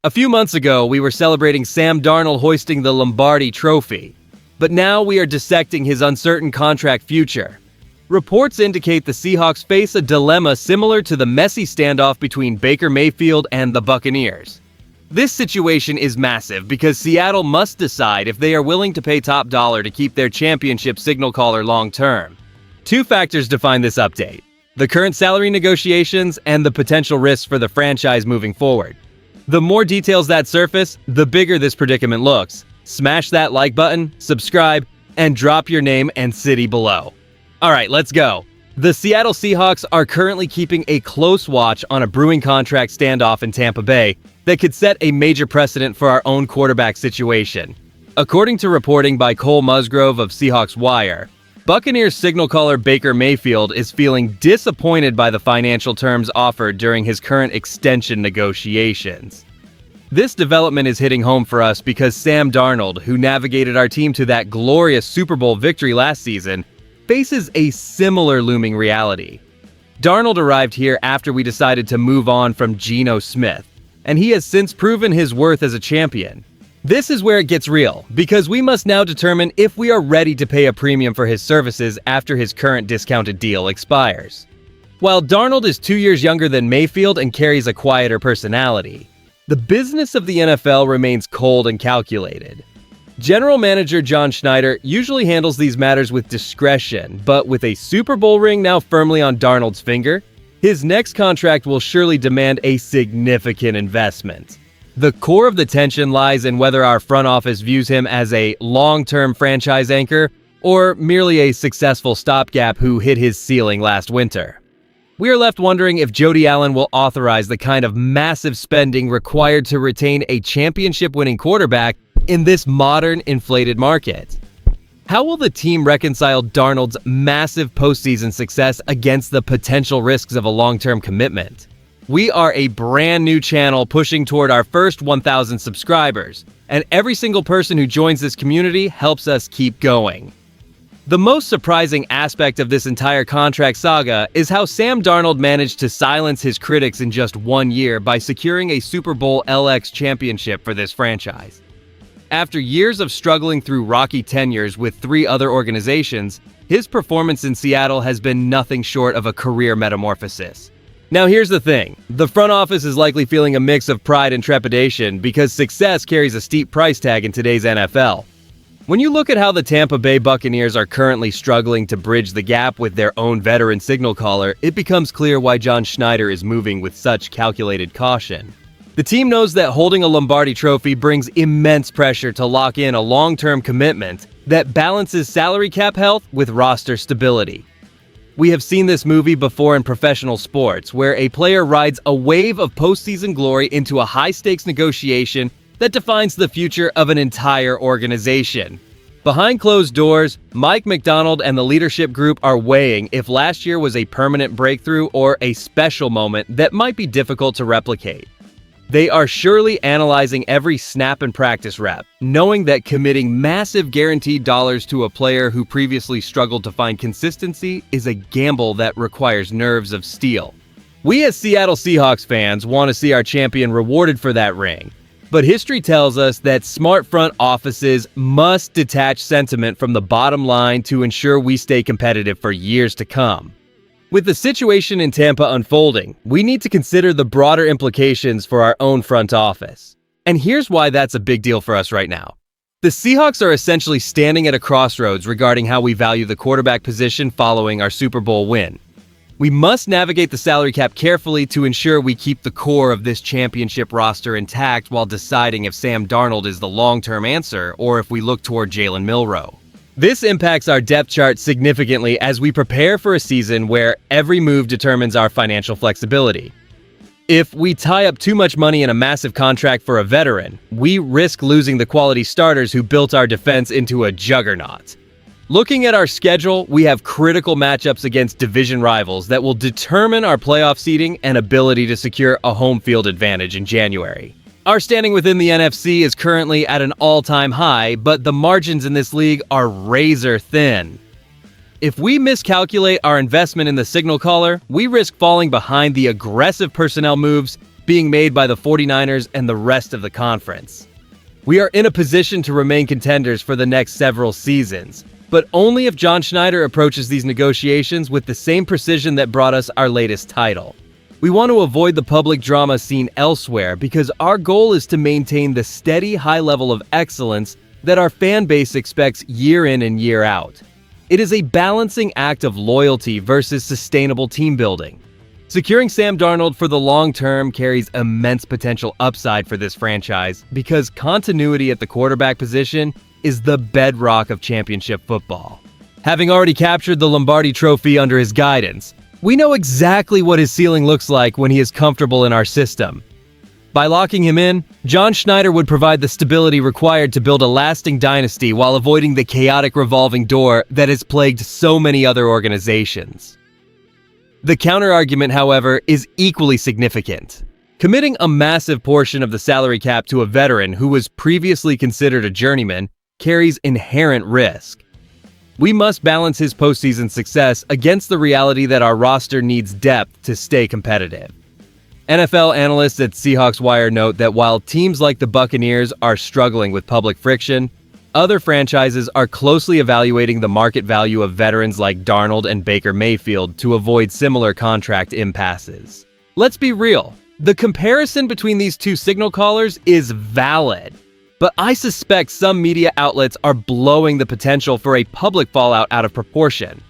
A few months ago, we were celebrating Sam Darnold hoisting the Lombardi Trophy, but now we are dissecting his uncertain contract future. Reports indicate the Seahawks face a dilemma similar to the messy standoff between Baker Mayfield and the Buccaneers. This situation is massive because Seattle must decide if they are willing to pay top dollar to keep their championship signal caller long term. Two factors define this update: the current salary negotiations and the potential risks for the franchise moving forward. The more details that surface, the bigger this predicament looks. Smash that like button, subscribe, and drop your name and city below. Alright, let's go. The Seattle Seahawks are currently keeping a close watch on a brewing contract standoff in Tampa Bay that could set a major precedent for our own quarterback situation. According to reporting by Cole Musgrove of Seahawks Wire, Buccaneers signal caller Baker Mayfield is feeling disappointed by the financial terms offered during his current extension negotiations. This development is hitting home for us because Sam Darnold, who navigated our team to that glorious Super Bowl victory last season, faces a similar looming reality. Darnold arrived here after we decided to move on from Geno Smith, and he has since proven his worth as a champion. This is where it gets real, because we must now determine if we are ready to pay a premium for his services after his current discounted deal expires. While Darnold is 2 years younger than Mayfield and carries a quieter personality, the business of the NFL remains cold and calculated. General Manager John Schneider usually handles these matters with discretion, but with a Super Bowl ring now firmly on Darnold's finger, his next contract will surely demand a significant investment. The core of the tension lies in whether our front office views him as a long-term franchise anchor or merely a successful stopgap who hit his ceiling last winter. We are left wondering if Jody Allen will authorize the kind of massive spending required to retain a championship-winning quarterback in this modern, inflated market. How will the team reconcile Darnold's massive postseason success against the potential risks of a long-term commitment? We are a brand new channel pushing toward our first 1,000 subscribers, and every single person who joins this community helps us keep going. The most surprising aspect of this entire contract saga is how Sam Darnold managed to silence his critics in just 1 year by securing a Super Bowl LX championship for this franchise. After years of struggling through rocky tenures with 3 other organizations, his performance in Seattle has been nothing short of a career metamorphosis. Now here's the thing, the front office is likely feeling a mix of pride and trepidation because success carries a steep price tag in today's NFL. When you look at how the Tampa Bay Buccaneers are currently struggling to bridge the gap with their own veteran signal caller, it becomes clear why John Schneider is moving with such calculated caution. The team knows that holding a Lombardi Trophy brings immense pressure to lock in a long-term commitment that balances salary cap health with roster stability. We have seen this movie before in professional sports, where a player rides a wave of postseason glory into a high-stakes negotiation that defines the future of an entire organization. Behind closed doors, Mike McDonald and the leadership group are weighing if last year was a permanent breakthrough or a special moment that might be difficult to replicate. They are surely analyzing every snap and practice rep, knowing that committing massive guaranteed dollars to a player who previously struggled to find consistency is a gamble that requires nerves of steel. We as Seattle Seahawks fans want to see our champion rewarded for that ring, but history tells us that smart front offices must detach sentiment from the bottom line to ensure we stay competitive for years to come. With the situation in Tampa unfolding, we need to consider the broader implications for our own front office. And here's why that's a big deal for us right now. The Seahawks are essentially standing at a crossroads regarding how we value the quarterback position following our Super Bowl win. We must navigate the salary cap carefully to ensure we keep the core of this championship roster intact while deciding if Sam Darnold is the long-term answer or if we look toward Jalen Milroe. This impacts our depth chart significantly as we prepare for a season where every move determines our financial flexibility. If we tie up too much money in a massive contract for a veteran, we risk losing the quality starters who built our defense into a juggernaut. Looking at our schedule, we have critical matchups against division rivals that will determine our playoff seeding and ability to secure a home field advantage in January. Our standing within the NFC is currently at an all-time high, but the margins in this league are razor thin. If we miscalculate our investment in the signal caller, we risk falling behind the aggressive personnel moves being made by the 49ers and the rest of the conference. We are in a position to remain contenders for the next several seasons, but only if John Schneider approaches these negotiations with the same precision that brought us our latest title. We want to avoid the public drama seen elsewhere because our goal is to maintain the steady high level of excellence that our fan base expects year in and year out. It is a balancing act of loyalty versus sustainable team building. Securing Sam Darnold for the long term carries immense potential upside for this franchise because continuity at the quarterback position is the bedrock of championship football. Having already captured the Lombardi Trophy under his guidance, we know exactly what his ceiling looks like when he is comfortable in our system. By locking him in, John Schneider would provide the stability required to build a lasting dynasty while avoiding the chaotic revolving door that has plagued so many other organizations. The counterargument, however, is equally significant. Committing a massive portion of the salary cap to a veteran who was previously considered a journeyman carries inherent risk. We must balance his postseason success against the reality that our roster needs depth to stay competitive. NFL analysts at Seahawks Wire note that while teams like the Buccaneers are struggling with public friction, other franchises are closely evaluating the market value of veterans like Darnold and Baker Mayfield to avoid similar contract impasses. Let's be real, the comparison between these two signal callers is valid, but I suspect some media outlets are blowing the potential for a public fallout out of proportion.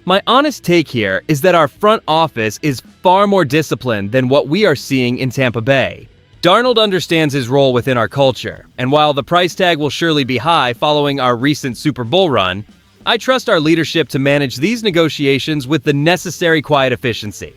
My honest take here is that our front office is far more disciplined than what we are seeing in Tampa Bay. Darnold understands his role within our culture, and while the price tag will surely be high following our recent Super Bowl run, I trust our leadership to manage these negotiations with the necessary quiet efficiency.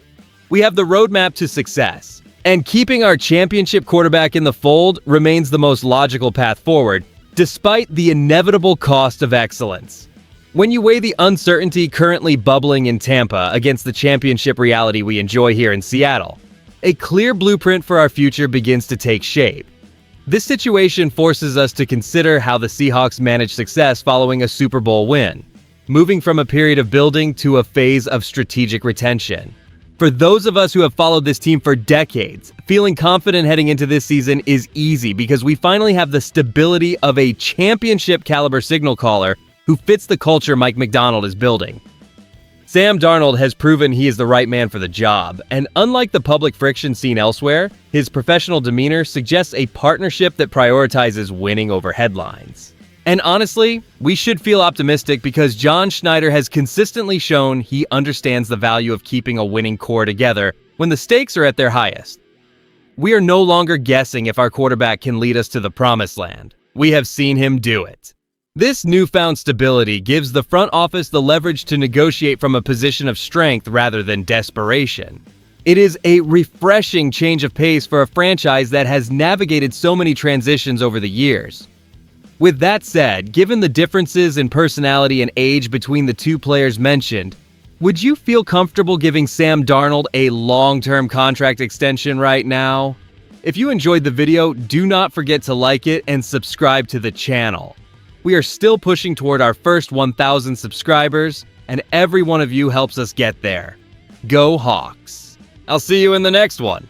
We have the roadmap to success, and keeping our championship quarterback in the fold remains the most logical path forward, despite the inevitable cost of excellence. When you weigh the uncertainty currently bubbling in Tampa against the championship reality we enjoy here in Seattle, a clear blueprint for our future begins to take shape. This situation forces us to consider how the Seahawks manage success following a Super Bowl win, moving from a period of building to a phase of strategic retention. For those of us who have followed this team for decades, feeling confident heading into this season is easy because we finally have the stability of a championship-caliber signal caller who fits the culture Mike Macdonald is building. Sam Darnold has proven he is the right man for the job, and unlike the public friction seen elsewhere, his professional demeanor suggests a partnership that prioritizes winning over headlines. And honestly, we should feel optimistic because John Schneider has consistently shown he understands the value of keeping a winning core together when the stakes are at their highest. We are no longer guessing if our quarterback can lead us to the promised land. We have seen him do it. This newfound stability gives the front office the leverage to negotiate from a position of strength rather than desperation. It is a refreshing change of pace for a franchise that has navigated so many transitions over the years. With that said, given the differences in personality and age between the two players mentioned, would you feel comfortable giving Sam Darnold a long-term contract extension right now? If you enjoyed the video, do not forget to like it and subscribe to the channel. We are still pushing toward our first 1,000 subscribers, and every one of you helps us get there. Go Hawks! I'll see you in the next one.